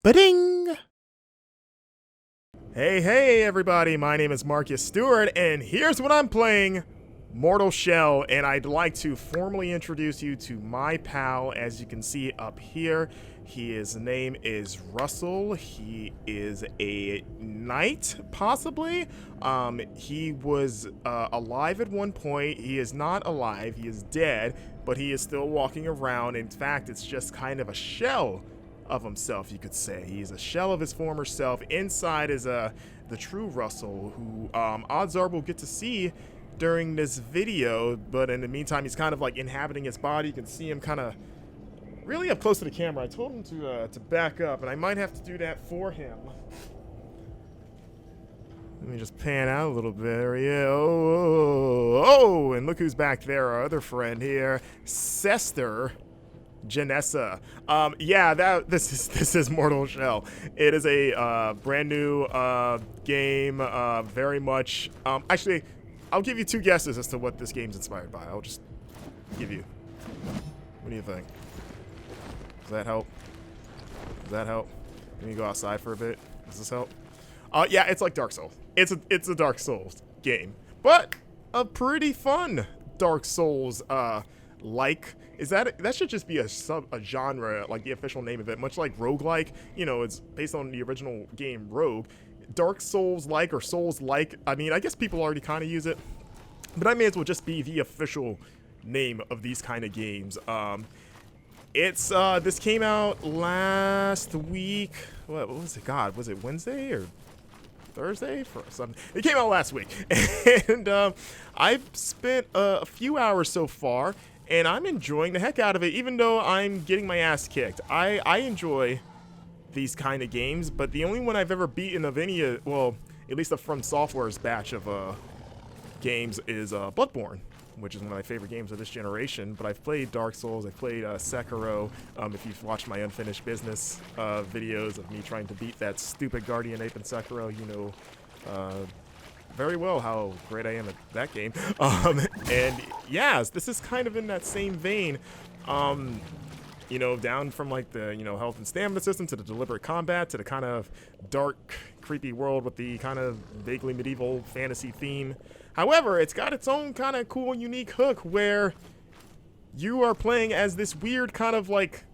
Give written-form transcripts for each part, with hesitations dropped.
Ba-ding! Hey, everybody, my name is Marcus Stewart, and here's what I'm playing, Mortal Shell, and I'd like to formally introduce you to my pal. As you can see up here, his name is Russell. He is a knight, possibly. He was alive at one point. He is not alive, he is dead, but he is still walking around. In fact, it's just kind of a shell of himself, you could say. He's a shell of his former self. Inside is the true Russell, who odds are we'll get to see during this video, but in the meantime, he's kind of like inhabiting his body. You can see him kind of really up close to the camera. I told him to back up, and I might have to do that for him. Let me just pan out a little bit. There he is. Oh, and look who's back there, our other friend here, Sester Janessa. Yeah, this is Mortal Shell. It is a brand new game, very much. Actually, I'll give you two guesses as to what this game's inspired by. I'll just give you. What do you think? Does that help? Does that help? Let me go outside for a bit. Does this help? Yeah, it's like Dark Souls. It's a Dark Souls game, but a pretty fun Dark Souls like. Is that should just be a genre, like the official name of it, much like roguelike. You know, it's based on the original game Rogue. Dark Souls-like or Souls-like. I mean, I guess people already kind of use it, but I may as well just be the official name of these kind of games. This came out last week. What was it? God, was it Wednesday or Thursday for something? It came out last week, and I've spent a few hours so far. And I'm enjoying the heck out of it, even though I'm getting my ass kicked. I enjoy these kind of games, but the only one I've ever beaten of any, well, at least the From Software's batch of games is Bloodborne, which is one of my favorite games of this generation. But I've played Dark Souls, I've played Sekiro. If you've watched my Unfinished Business videos of me trying to beat that stupid Guardian Ape in Sekiro, you know very well how great I am at that game. And yeah, this is kind of in that same vein. You know, down from like the, you know, health and stamina system to the deliberate combat to the kind of dark, creepy world with the kind of vaguely medieval fantasy theme. However, it's got its own kind of cool, unique hook where you are playing as this weird kind of like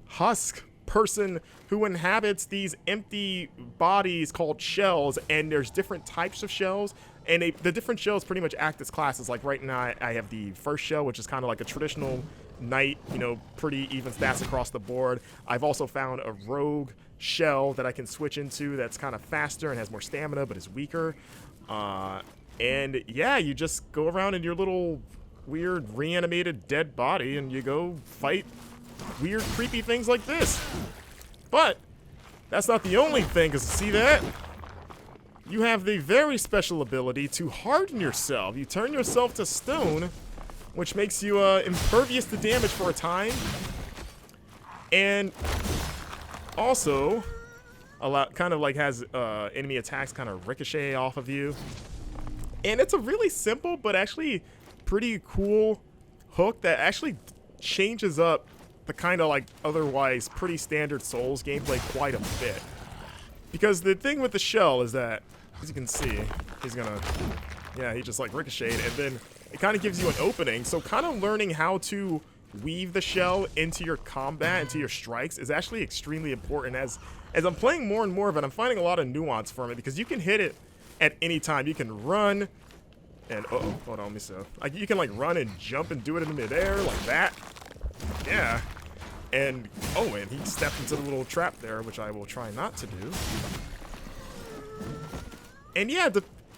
husk person who inhabits these empty bodies called shells, and there's different types of shells, and the different shells pretty much act as classes. Like right now I have the first shell, which is kind of like a traditional knight, you know, pretty even stats across the board. I've also found a rogue shell that I can switch into that's kind of faster and has more stamina but is weaker. And yeah, you just go around in your little weird reanimated dead body and you go fight weird, creepy things like this. But that's not the only thing, because see that? You have the very special ability to harden yourself. You turn yourself to stone, which makes you impervious to damage for a time. And also, kind of like has enemy attacks kind of ricochet off of you. And it's a really simple but actually pretty cool hook that actually changes up the kind of like otherwise pretty standard Souls gameplay quite a bit. Because the thing with the shell is that, as you can see, he's gonna, yeah, he just like ricocheted, and then it kind of gives you an opening. So kind of learning how to weave the shell into your combat, into your strikes, is actually extremely important. As I'm playing more and more of it, I'm finding a lot of nuance from it, because you can hit it at any time. You can run, and hold on, let me see. Like you can like run and jump and do it in midair like that. Yeah. And, oh, and he stepped into the little trap there, which I will try not to do. And yeah,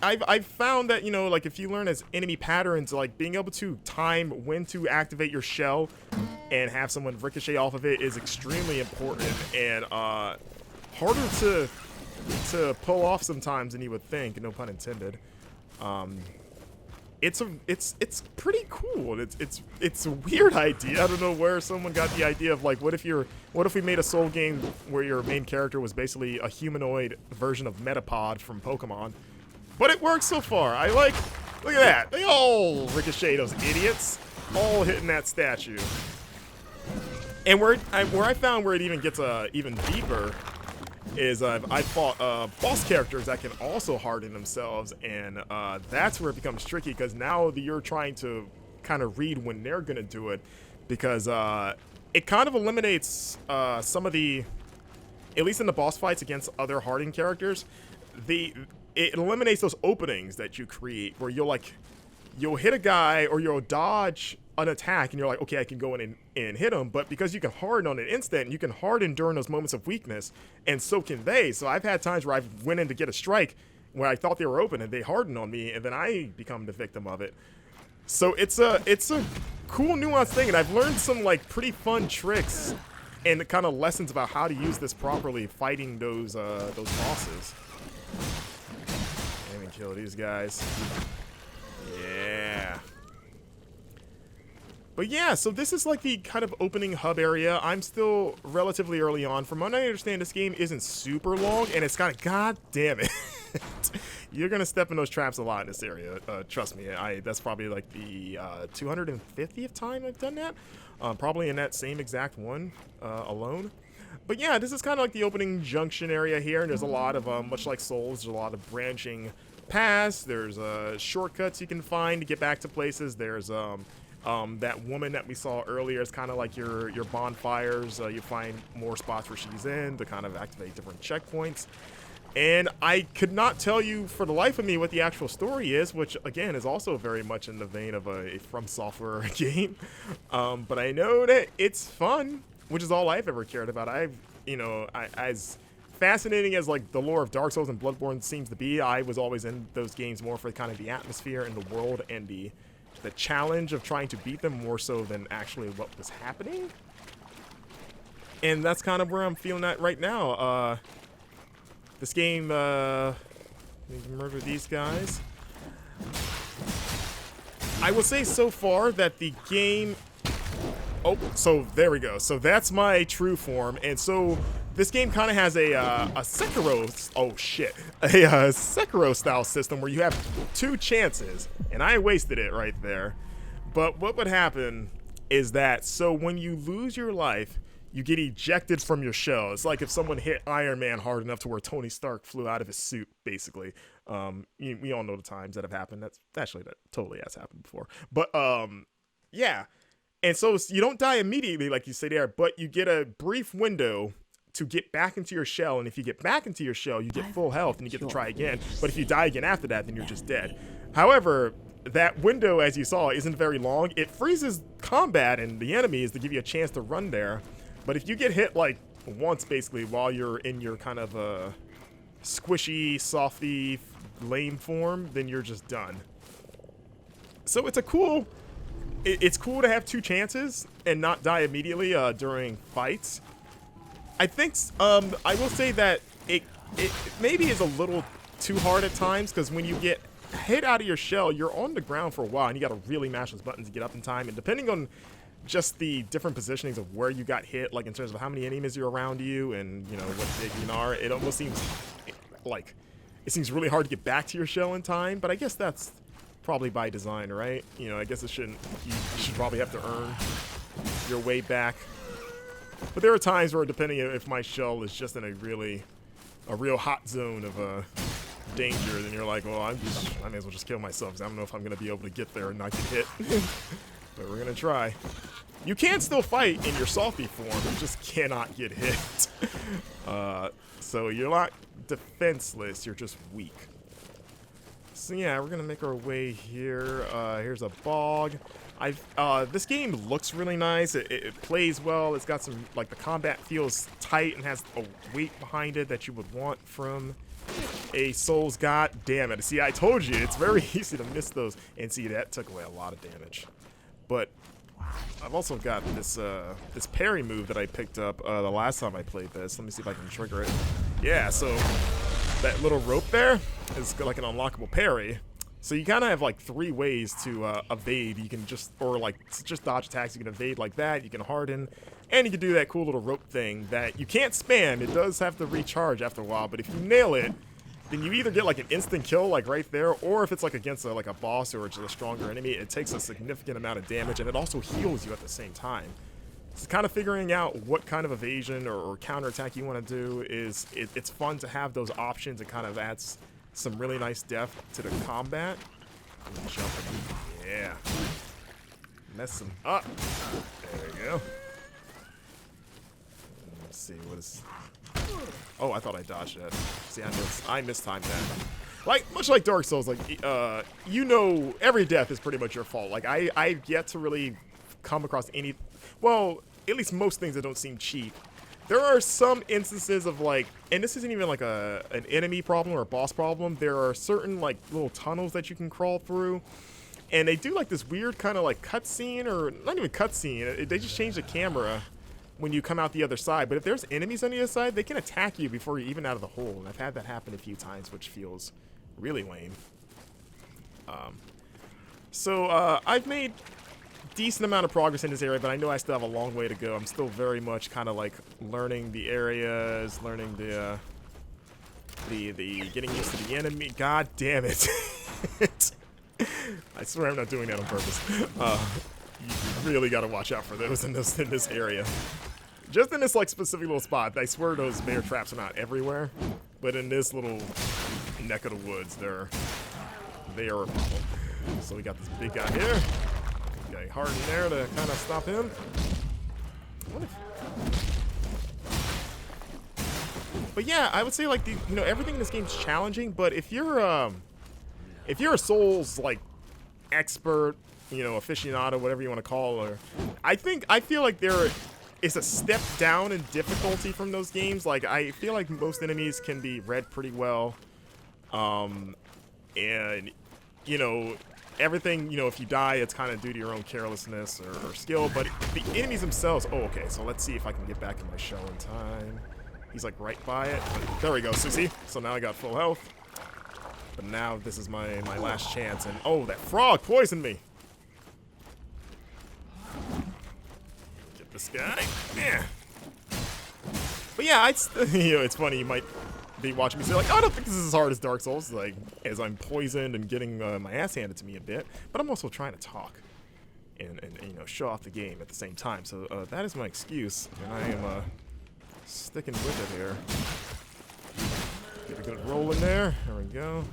I've found that, you know, like if you learn as enemy patterns, like being able to time when to activate your shell and have someone ricochet off of it is extremely important and harder to pull off sometimes than you would think, no pun intended. It's pretty cool. It's a weird idea. I don't know where someone got the idea of like, what if we made a Soul game where your main character was basically a humanoid version of Metapod from Pokemon? But it works so far. Look at that. They all ricochet, those idiots, all hitting that statue. And where I found where it even gets even deeper is I fought boss characters that can also harden themselves, and that's where it becomes tricky, because now you're trying to kind of read when they're gonna do it, because it kind of eliminates some of the, at least in the boss fights against other hardened characters, it eliminates those openings that you create where you'll hit a guy or you'll dodge an attack and you're like, okay, I can go in and hit him, but because you can harden on an instant, you can harden during those moments of weakness, and so can they. So I've had times where I went in to get a strike where I thought they were open and they hardened on me, and then I become the victim of it. So it's a cool nuanced thing, and I've learned some like pretty fun tricks and kind of lessons about how to use this properly fighting those bosses. Let me kill these guys. Yeah. But yeah, so this is like the kind of opening hub area. I'm still relatively early on. From what I understand, this game isn't super long, and it's kind of, god damn it. You're gonna step in those traps a lot in this area. Trust me, that's probably like the 250th time I've done that. Probably in that same exact one alone. But yeah, this is kind of like the opening junction area here, and there's a lot of, much like Souls, there's a lot of branching paths. There's shortcuts you can find to get back to places. There's that woman that we saw earlier is kind of like your bonfires. You find more spots where she's in to kind of activate different checkpoints. And I could not tell you for the life of me what the actual story is, which again is also very much in the vein of a From Software game. But I know that it's fun, which is all I've ever cared about. As fascinating as like the lore of Dark Souls and Bloodborne seems to be, I was always in those games more for kind of the atmosphere and the world and the challenge of trying to beat them more so than actually what was happening. And that's kind of where I'm feeling at right now. This game, murder these guys. I will say so far that the game, oh, so there we go. So that's my true form, and so this game kind of has a Sekiro, oh shit, a Sekiro style system where you have 2 chances, and I wasted it right there. But what would happen is that, so when you lose your life, you get ejected from your shell. It's like if someone hit Iron Man hard enough to where Tony Stark flew out of his suit, basically. We all know the times that have happened. That totally has happened before. But yeah, and so you don't die immediately like you say there, but you get a brief window to get back into your shell, and if you get back into your shell, you get full health and you get to try again. But if you die again after that, then you're just dead. However, that window, as you saw, isn't very long. It freezes combat and the enemies to give you a chance to run there. But if you get hit like once, basically, while you're in your kind of squishy, softy, lame form, then you're just done. So it's it's cool to have 2 chances and not die immediately during fights. I think I will say that it maybe is a little too hard at times, because when you get hit out of your shell, you're on the ground for a while, and you got to really mash those buttons to get up in time. And depending on just the different positionings of where you got hit, like in terms of how many enemies are around you and, you know, what big you are, it almost seems like it seems really hard to get back to your shell in time. But I guess that's probably by design, right? You know, I guess you should probably have to earn your way back. But there are times where, depending if my shell is just in a real hot zone of danger, then you're like, well, I may as well just kill myself, because I don't know if I'm going to be able to get there and not get hit. But we're going to try. You can still fight in your softy form, you just cannot get hit. So you're not defenseless, you're just weak. So yeah, we're going to make our way here. Here's a bog. This game looks really nice. It plays well. It's got some, like, the combat feels tight and has a weight behind it that you would want from a Souls. God damn it. See, I told you, it's very easy to miss those. And see, that took away a lot of damage. But I've also got this this parry move that I picked up the last time I played this. Let me see if I can trigger it. Yeah, so that little rope there is like an unlockable parry. So you kind of have like 3 ways to evade. You can just dodge attacks. You can evade like that. You can harden, and you can do that cool little rope thing that you can't spam. It does have to recharge after a while, but if you nail it, then you either get like an instant kill like right there, or if it's like against a boss or just a stronger enemy, it takes a significant amount of damage, and it also heals you at the same time. So kind of figuring out what kind of evasion or counterattack you want to do it's fun to have those options. It kind of adds some really nice depth to the combat. Yeah. Mess them up. There we go. Let's see, what is... Oh, I thought I dodged that. See, I mistimed that. Like, much like Dark Souls, like, you know, every death is pretty much your fault. Like, I've yet to really come across any... Well, at least most things that don't seem cheap. There are some instances of, like... And this isn't even, like, an enemy problem or a boss problem. There are certain, like, little tunnels that you can crawl through. And they do, like, this weird kind of, like, cutscene, or... Not even cutscene. They just change the camera when you come out the other side. But if there's enemies on the other side, they can attack you before you're even out of the hole. And I've had that happen a few times, which feels really lame. I've made decent amount of progress in this area, but I know I still have a long way to go. I'm still very much kind of like learning the areas, learning the getting used to the enemy. God damn it. I swear I'm not doing that on purpose. You really got to watch out for those in this area. Just in this like specific little spot. I swear those bear traps are not everywhere, but in this little neck of the woods, they are a problem. So we got this big guy here. Got hard in there to kind of stop him. What if... But yeah, I would say like everything in this game is challenging. But if you're a Souls like expert, aficionado, whatever you want to call her, I feel like there is a step down in difficulty from those games. Like I feel like most enemies can be read pretty well, and everything, if you die, it's kind of due to your own carelessness or skill. But the enemies themselves, oh, okay, so let's see if I can get back in my shell in time. He's like right by it. There we go, Susie. So now I got full health. But now this is my last chance. And oh, that frog poisoned me. Get this guy. Yeah. But yeah, it's funny. You might be watching me say like, oh, I don't think this is as hard as Dark Souls, like as I'm poisoned and getting my ass handed to me a bit, but I'm also trying to talk and show off the game at the same time. So that is my excuse, and I am sticking with it here. Get a good roll in there. There we go.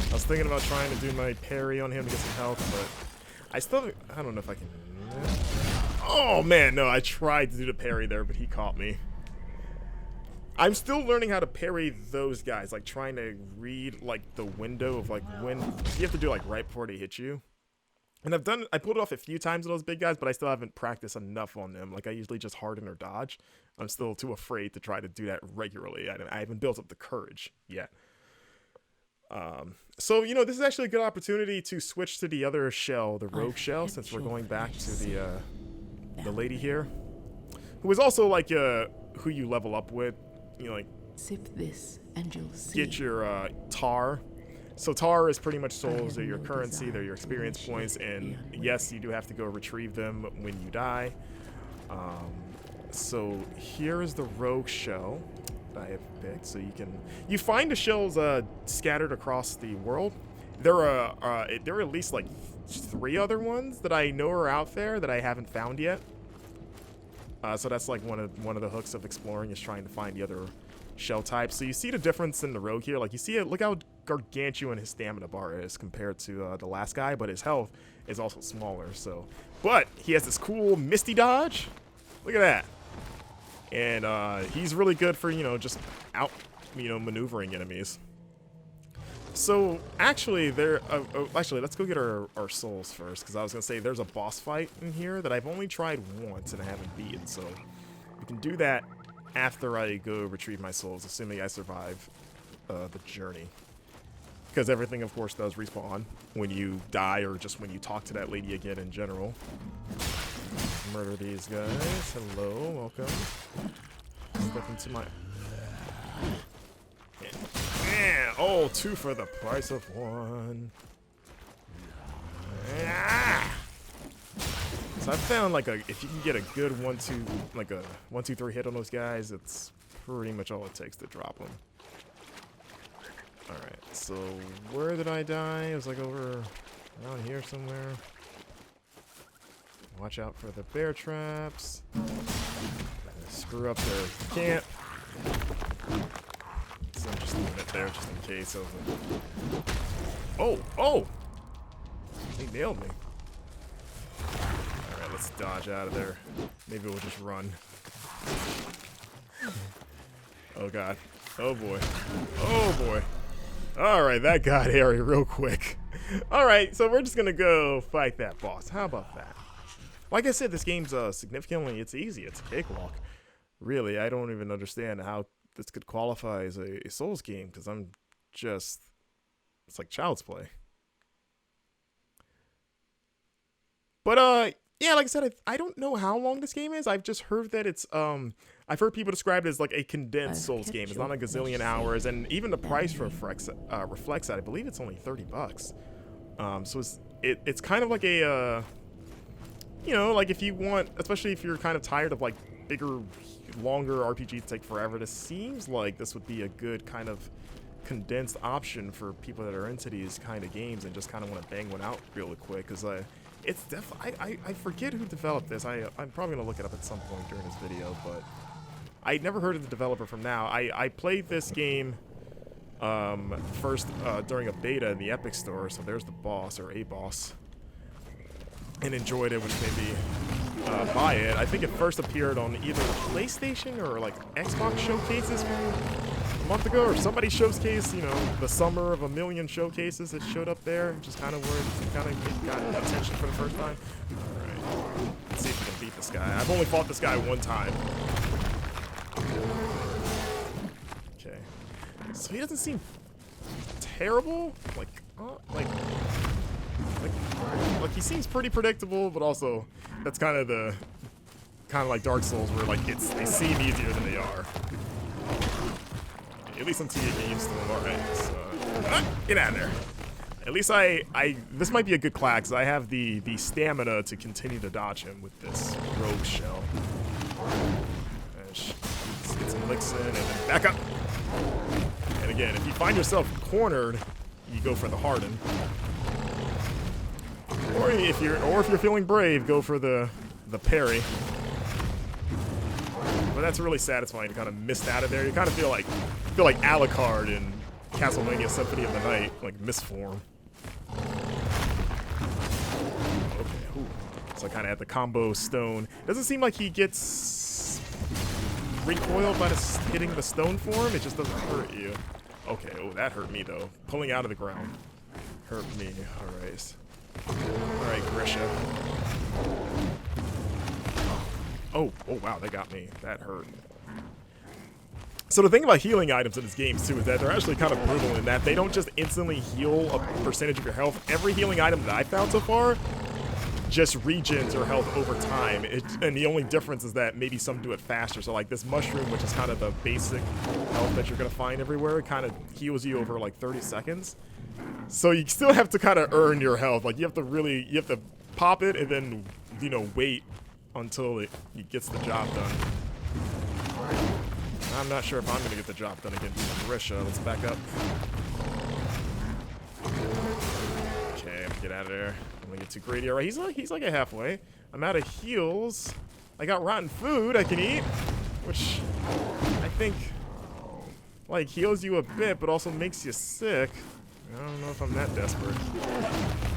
I was thinking about trying to do my parry on him to get some health, but I don't know if I can. Oh man, no! I tried to do the parry there, but he caught me. I'm still learning how to parry those guys, like trying to read like the window of like when you have to do like right before they hit you. And I pulled it off a few times with those big guys, but I still haven't practiced enough on them. Like I usually just harden or dodge. I'm still too afraid to try to do that regularly. I haven't built up the courage yet. So this is actually a good opportunity to switch to the other shell, the rogue shell, since we're going back to the lady here, who is also like who you level up with. Like sip this and you'll see. Get your tar. So tar is pretty much souls. They're your currency. They're your experience points. And yes, you do have to go retrieve them when you die. So here is the rogue shell that I have picked. So you find the shells scattered across the world. There are at least like 3 other ones that I know are out there that I haven't found yet. So that's like one of the hooks of exploring, is trying to find the other shell types. So you see the difference in the rogue here. Like you see it. Look how gargantuan his stamina bar is compared to the last guy, but his health is also smaller. But he has this cool misty dodge. Look at that. And he's really good for just out maneuvering enemies. So actually let's go get our souls first, because I was gonna say there's a boss fight in here that I've only tried once and I haven't beaten. So we can do that after I go retrieve my souls, assuming I survive the journey. Because everything, of course, does respawn when you die or just when you talk to that lady again in general. Murder these guys. Hello, welcome. Step into my... Yeah. Oh, 2 for the price of 1. So I found like if you can get a good 1-2-3 hit on those guys, it's pretty much all it takes to drop them. Alright, so where did I die? It was like over around here somewhere. Watch out for the bear traps. Screw up their camp. So I'm just leaving it there just in case of it. Oh! Oh! He nailed me. Alright, let's dodge out of there. Maybe we'll just run. Oh god. Oh boy. Oh boy. Alright, that got hairy real quick. Alright, so we're just gonna go fight that boss. How about that? Like I said, this game's significantly, it's easy. It's a cakewalk. Really, I don't even understand how this could qualify as a Souls game, because I'm just, it's like child's play. But, yeah, like I said, I don't know how long this game is. I've just heard that it's, I've heard people describe it as like a condensed Souls game. It's not a gazillion hours, and even the price reflects that. I believe it's only $30. So it's kind of like a, you know, like if you want, especially if you're kind of tired of like bigger, longer RPGs take forever, this seems like this would be a good kind of condensed option for people that are into these kind of games and just kind of want to bang one out really quick. Because it's definitely, I forget who developed this. I'm probably gonna look it up at some point during this video, but I never heard of the developer from now. I played this game first during a beta in the Epic Store, so there's the boss, or a boss, and enjoyed it, which made me buy it. I think it first appeared on either PlayStation or like Xbox showcases a month ago, or somebody showcased, you know, the summer of a million showcases that showed up there, which is kind of where it kind of got attention for the first time. Alright, let's see if we can beat this guy. I've only fought this guy one time. Okay, so he doesn't seem terrible, like he seems pretty predictable, but also that's kind of like Dark Souls, where like they seem easier than they are. At least until you get used to them. Alright, so get out of there. At least this might be a good class, because I have the stamina to continue to dodge him with this rogue shell. Let's get some licks in and then back up. And again, if you find yourself cornered, you go for the harden. Or if you're feeling brave, go for the parry. But that's really satisfying to kind of miss out of there. You kind of feel like Alucard in Castlevania Symphony of the Night, like misform. Okay, ooh. So I kind of had the combo stone. Doesn't seem like he gets recoiled by hitting the stone form. It just doesn't hurt you. Okay, oh, that hurt me though. Pulling out of the ground hurt me. Alright, Grisha. Oh wow, they got me. That hurt. So the thing about healing items in this game too is that they're actually kind of brutal in that they don't just instantly heal a percentage of your health. Every healing item that I've found so far just regens your health over time. And the only difference is that maybe some do it faster. So like this mushroom, which is kind of the basic health that you're gonna find everywhere, it kind of heals you over like 30 seconds. So you still have to kind of earn your health. Like you have to pop it and then, you know, wait until it gets the job done. I'm not sure if I'm gonna get the job done against Grisha. Let's back up. Okay, I'm gonna get out of there. I'm gonna get too greedy. Alright, he's like a halfway. I'm out of heals. I got rotten food I can eat, which I think like heals you a bit, but also makes you sick. I don't know if I'm that desperate.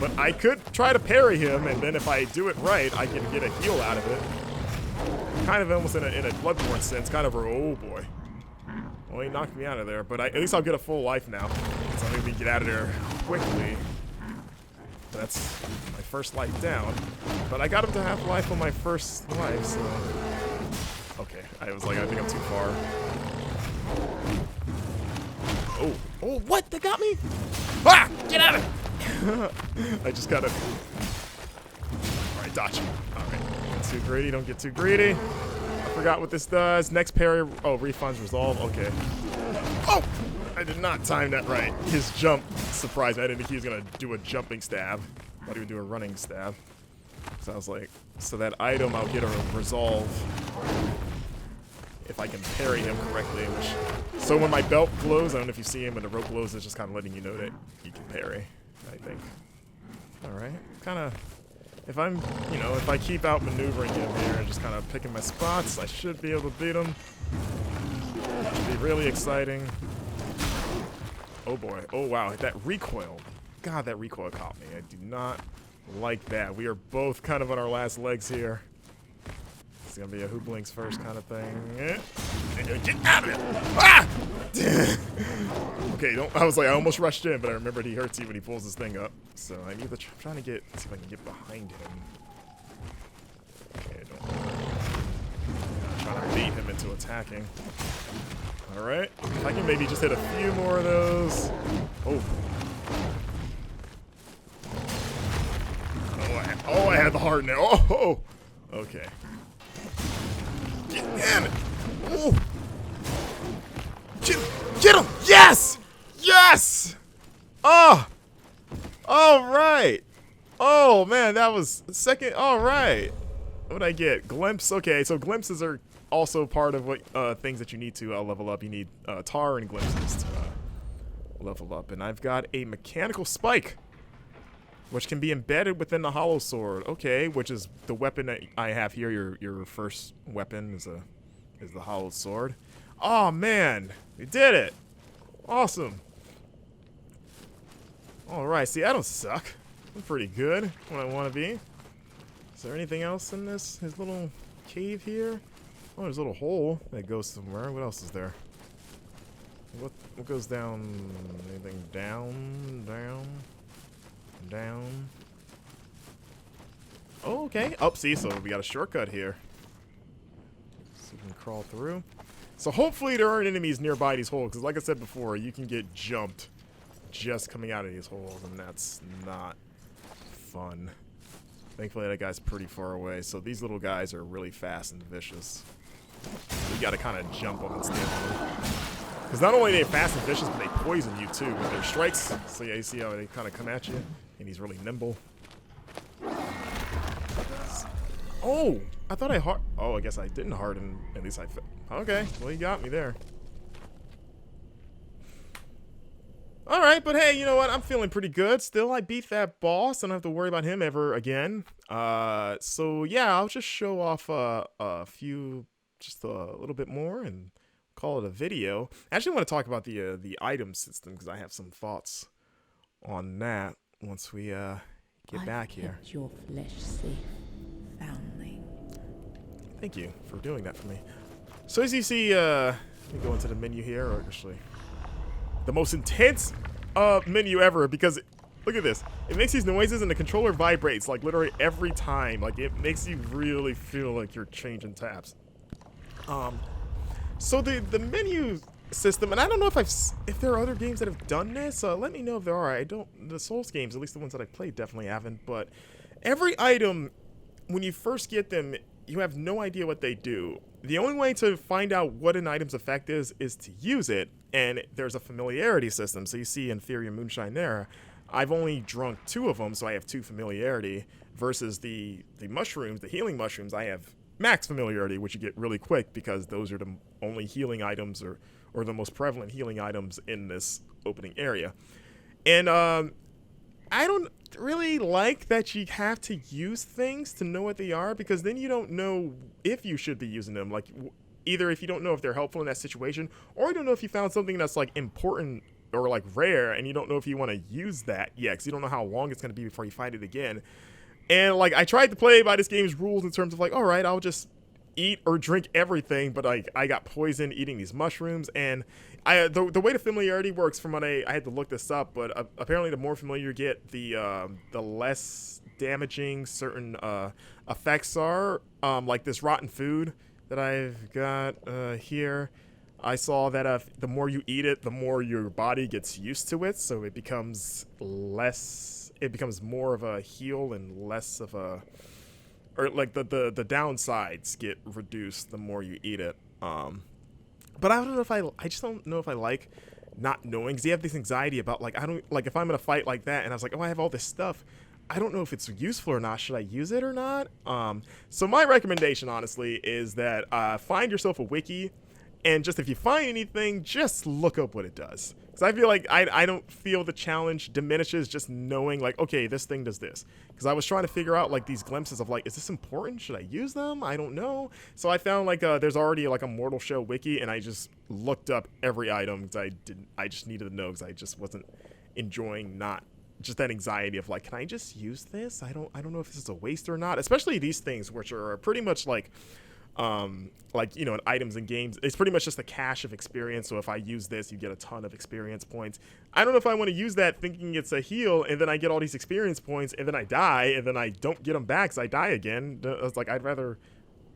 But I could try to parry him, and then if I do it right, I can get a heal out of it. Kind of almost in a Bloodborne sense, kind of oh boy. Well, he knocked me out of there, but at least I'll get a full life now. So I'm gonna get out of there quickly. That's my first life down. But I got him to half life on my first life, so... Okay, I was like, I think I'm too far. Oh, what? They got me? Ah! Get out of it! I just gotta... Alright, dodge. Alright, get too greedy, don't get too greedy. I forgot what this does. Next parry... Oh, refunds resolve. Okay. Oh! I did not time that right. His jump surprised me. I didn't think he was gonna do a jumping stab. I thought he would do a running stab. So I was like... So that item, I'll get a resolve if I can parry him correctly, which... So when my belt glows, I don't know if you see him, when the rope glows, it's just kind of letting you know that you can parry, I think. Alright, kind of... if I'm, if I keep out maneuvering him here and just kind of picking my spots, I should be able to beat him. Should be really exciting. Oh boy. Oh wow. That recoil. God, that recoil caught me. I do not like that. We are both kind of on our last legs here. It's gonna be a who blinks first kind of thing. Get out of it! Ah! Okay, I was like, I almost rushed in, but I remembered he hurts you when he pulls this thing up. So I need to I'm trying to see if I can get behind him. Okay, I'm trying to bait him into attacking. All right, if I can maybe just hit a few more of those. Oh. I had the heart now. Oh. Okay. Damn it! Oh. Get him! Yes! Yes! Oh! All right. Oh man, that was second. All right. What did I get? Glimpse. Okay, so glimpses are also part of what things that you need to level up. You need tar and glimpses to level up. And I've got a mechanical spike, which can be embedded within the hollow sword. Okay, which is the weapon that I have here. Your first weapon is the hollow sword. Oh man, we did it! Awesome. All right, see, I don't suck. I'm pretty good when I want to be. Is there anything else in his little cave here? Oh, there's a little hole that goes somewhere. What else is there? What goes down? Anything down? Oh, okay. Oh, see, so we got a shortcut here. So we can crawl through. So hopefully there aren't enemies nearby these holes, because like I said before, you can get jumped just coming out of these holes, and that's not fun. Thankfully that guy's pretty far away, so these little guys are really fast and vicious. You gotta kind of jump them and stand on them. Because not only are they fast and vicious, but they poison you too with their strikes. So yeah, you see how they kind of come at you? And he's really nimble. Oh! I thought I oh, I guess I didn't harden. At least I okay, well, you got me there. Alright, but hey, you know what? I'm feeling pretty good. Still, I beat that boss. I don't have to worry about him ever again. So yeah, I'll just show off a few, just a little bit more and call it a video. I actually want to talk about the item system because I have some thoughts on that once we get back here. Kept your flesh safe, foundling. Thank you for doing that for me. So as you see, let me go into the menu here, or actually, the most intense menu ever, because look at this. It makes these noises and the controller vibrates like literally every time. Like it makes you really feel like you're changing tabs. So the menu system, and I don't know if there are other games that have done this. Let me know if there are. The Souls games, at least the ones that I've played, definitely haven't. But every item, when you first get them, you have no idea what they do. The only way to find out what an item's effect is to use it, and there's a familiarity system. So you see Inferior Moonshine there. I've only drunk 2 of them, so I have 2 familiarity, versus the mushrooms, the healing mushrooms, I have max familiarity, which you get really quick because those are the only healing items or the most prevalent healing items in this opening area. And I don't really like that you have to use things to know what they are, because then you don't know if you should be using them. Like, either if you don't know if they're helpful in that situation, or you don't know if you found something that's like important or like rare and you don't know if you want to use that yet, because you don't know how long it's going to be before you fight it again. And like, I tried to play by this game's rules in terms of like, all right, I'll just eat or drink everything, but like I got poisoned eating these mushrooms. And the way the familiarity works, from what I had to look this up, but apparently the more familiar you get, the less damaging certain effects are. Like this rotten food that I've got here, I saw that the more you eat it, the more your body gets used to it, so it becomes more of a heal and less of a, or like the downsides get reduced the more you eat it. But I don't know I just don't know if I like not knowing, because you have this anxiety about like, I don't, like if I'm in a fight like that and I was like, oh, I have all this stuff, I don't know if it's useful or not. Should I use it or not? So my recommendation, honestly, is that find yourself a wiki And just if you find anything, just look up what it does. Because I feel like I don't feel the challenge diminishes just knowing, like, okay, this thing does this. Because I was trying to figure out, like, these glimpses of, like, is this important? Should I use them? I don't know. So I found, like, there's already, like, a Mortal Shell wiki, and I just looked up every item because I just needed to know because I just wasn't enjoying not just that anxiety of, like, can I just use this? I don't know if this is a waste or not. Especially these things, which are pretty much, like, you know, in items and games, it's pretty much just a cache of experience. So if I use this, you get a ton of experience points. I don't know if I want to use that thinking it's a heal, and then I get all these experience points, and then I die, and then I don't get them back because I die again. It's like, I'd rather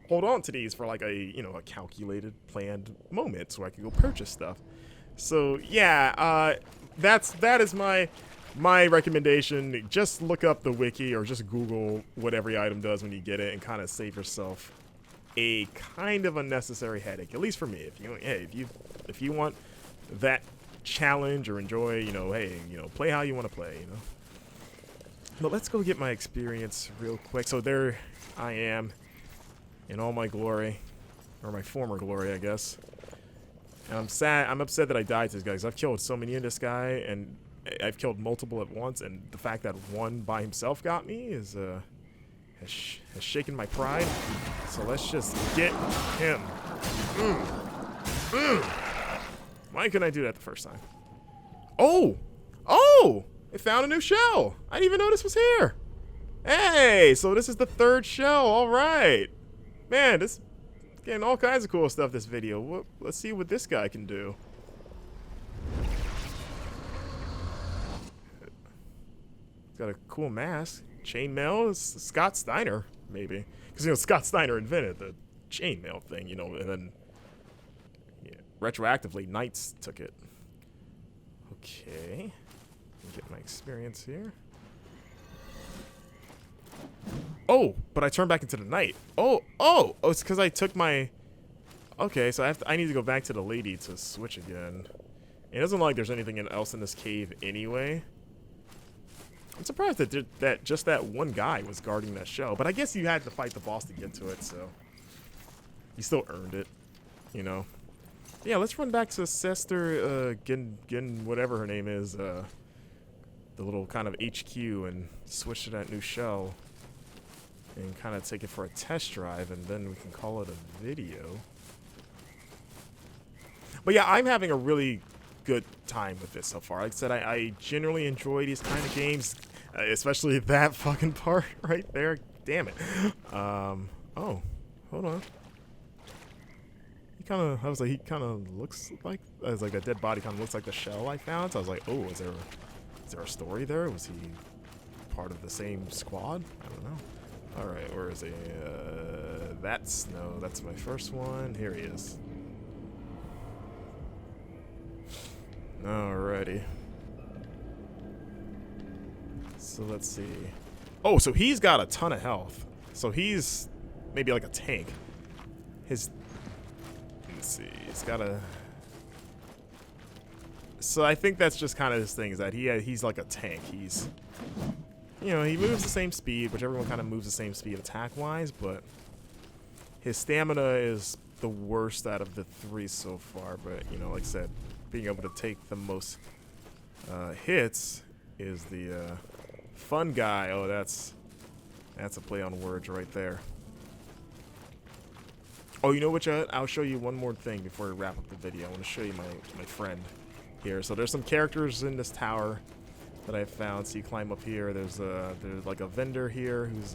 hold on to these for, like, a, you know, a calculated, planned moment so I can go purchase stuff. So yeah, that is my recommendation. Just look up the wiki or just Google what every item does when you get it and kind of save yourself a kind of unnecessary headache, at least for me. If you want that challenge or enjoy, you know, hey, you know, play how you want to play, you know. But let's go get my experience real quick. So there I am in all my glory, or my former glory, I guess. And I'm upset that I died to this guy because I've killed so many in this guy, and I've killed multiple at once, and the fact that one by himself got me is has shaken my pride. So let's just get him. Why couldn't I do that the first time? Oh! I found a new shell. I didn't even know this was here. Hey, so this is the third shell. All right. Man, this getting all kinds of cool stuff this video. Let's see what this guy can do. He's got a cool mask. Chainmail is Scott Steiner, maybe. Because, you know, Scott Steiner invented the chainmail thing, you know, and then retroactively, Knights took it. Okay. Get my experience here. Oh, but I turned back into the knight. Oh, it's because I took my... Okay, so I need to go back to the lady to switch again. It doesn't look like there's anything else in this cave anyway. I'm surprised that just that one guy was guarding that shell, but I guess you had to fight the boss to get to it, so you still earned it, you know. Yeah, let's run back to Sester Gin whatever her name is, the little kind of HQ, and switch to that new shell and kind of take it for a test drive, and then we can call it a video. But yeah, I'm having a really good time with this so far. Like I said, I generally enjoy these kind of games, especially that fucking part right there. Damn it. Oh, hold on. He kind of looks like, I was like, that dead body kind of looks like the shell I found. So I was like, oh, is there a story there? Was he part of the same squad? I don't know. All right, where is he? That's my first one. Here he is. Alrighty. So let's see. Oh, so he's got a ton of health. So he's maybe like a tank. Let's see. He's got a... So I think that's just kind of his thing, is that he's like a tank. He's... You know, he moves the same speed, which everyone kind of moves the same speed attack-wise, but his stamina is the worst out of the three so far. But, you know, like I said, being able to take the most hits is the fun guy. Oh, that's a play on words right there. Oh, you know what? I'll show you one more thing before we wrap up the video. I want to show you my friend here. So there's some characters in this tower that I found. So you climb up here. There's like a vendor here who's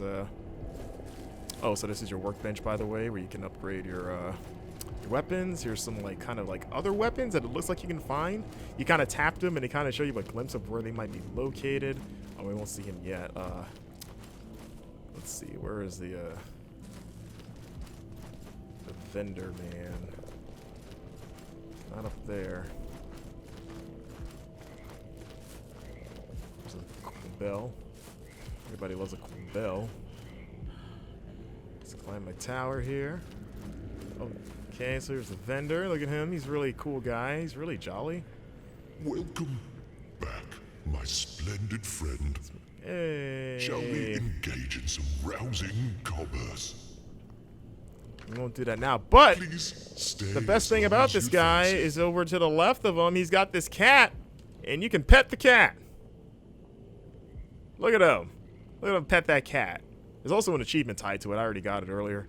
oh, so this is your workbench, by the way, where you can upgrade your weapons. Here's some like kind of like other weapons that it looks like you can find. You kind of tap them and they kind of show you a glimpse of where they might be located. Oh, we won't see him yet. Let's see, where is the vendor man? Not up there. There's a cool bell. Everybody loves a cool bell. Let's climb my tower here. Oh. Okay, so here's the vendor. Look at him. He's a really cool guy. He's really jolly. Welcome back, my splendid friend. Hey. Shall we engage in some rousing commerce? We won't do that now. But Please stay. the best as thing long about as this you guy fancy. is over to the left of him. He's got this cat, and you can pet the cat. Look at him. Look at him pet that cat. There's also an achievement tied to it. I already got it earlier.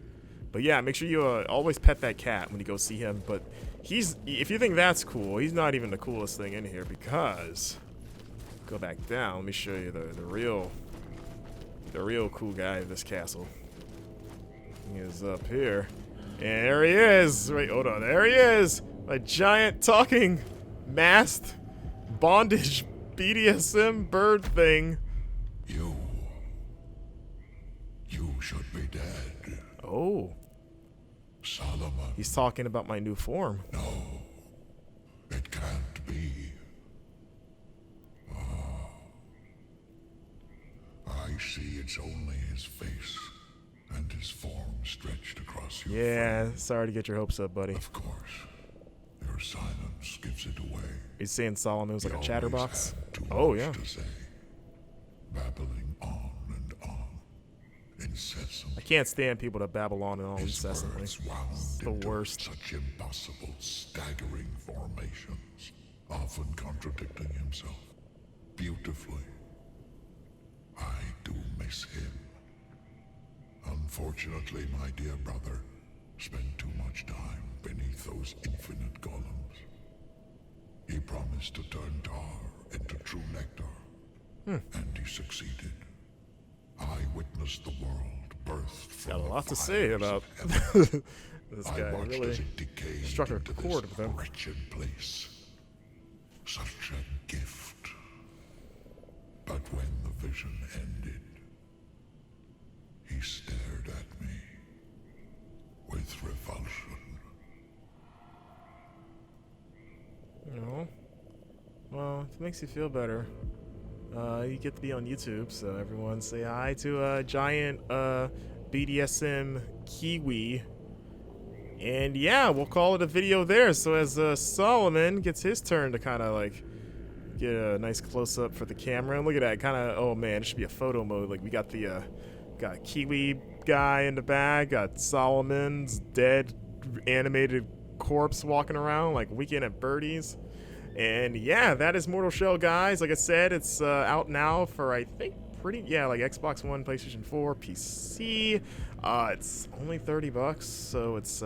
But yeah, make sure you always pet that cat when you go see him. But if you think that's cool, he's not even the coolest thing in here because, go back down. Let me show you the real cool guy of this castle. He is up here. And there he is. Wait, hold on. There he is. A giant talking masked bondage BDSM bird thing. You should be dead. Oh, Solomon. he's talking about my new form. No, it can't be. I see it's only his face and his form stretched across your Yeah, sorry to get your hopes up, buddy. Of course, your silence gives it away. He's saying Solomon was like a He chatterbox. always had too Oh, much yeah. to say, babbling on and on, incessant. I can't stand people that babble on and on His incessantly. words wound the into worst. Such impossible, staggering formations, often contradicting himself beautifully. I do miss him. Unfortunately, my dear brother spent too much time beneath those infinite golems. He promised to turn tar into true nectar, and he succeeded. I witnessed the world burst from Got a the lot to say fires about of heaven. this I guy. watched as Really it decayed struck a into chord this with him. wretched place. Such a gift. But when the vision ended, he stared at me with revulsion. No. Well, if it makes you feel better, you get to be on YouTube, so everyone say hi to a giant BDSM Kiwi. And yeah, we'll call it a video there. So as Solomon gets his turn to kind of like get a nice close up for the camera, and look at that, kind of, oh man, it should be a photo mode. Like we got the got Kiwi guy in the bag, got Solomon's dead animated corpse walking around like Weekend at Birdie's. And yeah, that is Mortal Shell, guys. Like I said, it's out now for, I think, like Xbox One, PlayStation 4, PC. It's only $30, so it's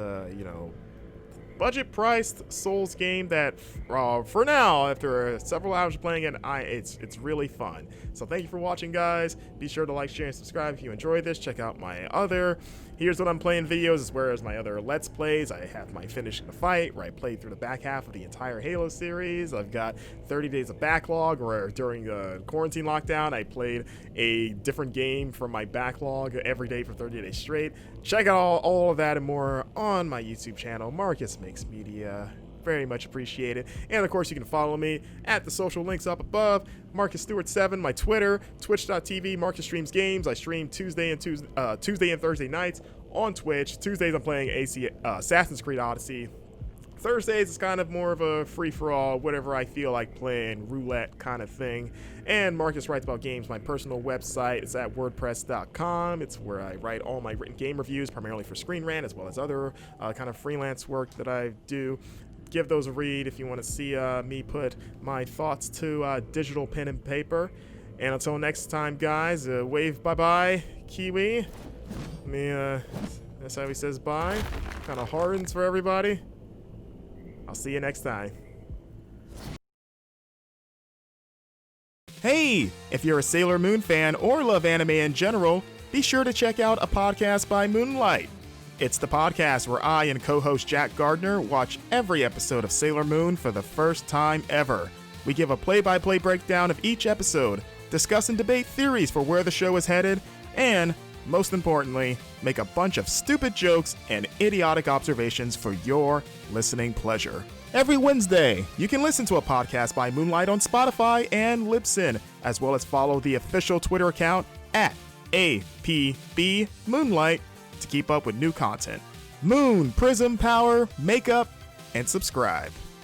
budget priced Souls game that for now, after several hours of playing it, it's really fun. So thank you for watching, guys. Be sure to like, share, and subscribe if you enjoyed this. Check out my other Here's What I'm Playing videos, as well as my other Let's Plays. I have my Finishing the Fight, where I played through the back half of the entire Halo series. I've got 30 days of backlog, where during the quarantine lockdown, I played a different game from my backlog every day for 30 days straight. Check out all of that and more on my YouTube channel, Marcus Makes Media. Very much appreciated. And of course, you can follow me at the social links up above. Marcus Stewart 7, my Twitter, twitch.tv, Marcus Streams Games. I stream Tuesday and Thursday nights on Twitch. Tuesdays I'm playing Assassin's Creed Odyssey. Thursdays it's kind of more of a free-for-all, whatever I feel like playing, roulette kind of thing. And Marcus Writes About Games, my personal website. It's at wordpress.com. It's where I write all my written game reviews, primarily for Screen Rant, as well as other kind of freelance work that I do. Give those a read if you want to see me put my thoughts to digital pen and paper. And until next time, guys, wave bye-bye, Kiwi. That's how he says bye. Kind of hardens for everybody. I'll see you next time. Hey, if you're a Sailor Moon fan or love anime in general, be sure to check out A Podcast by Moonlight. It's the podcast where I and co-host Jack Gardner watch every episode of Sailor Moon for the first time ever. We give a play-by-play breakdown of each episode, discuss and debate theories for where the show is headed, and, most importantly, make a bunch of stupid jokes and idiotic observations for your listening pleasure. Every Wednesday, you can listen to A Podcast by Moonlight on Spotify and Libsyn, as well as follow the official Twitter account at APB Moonlight to keep up with new content. Moon, Prism, Power, Makeup, and subscribe.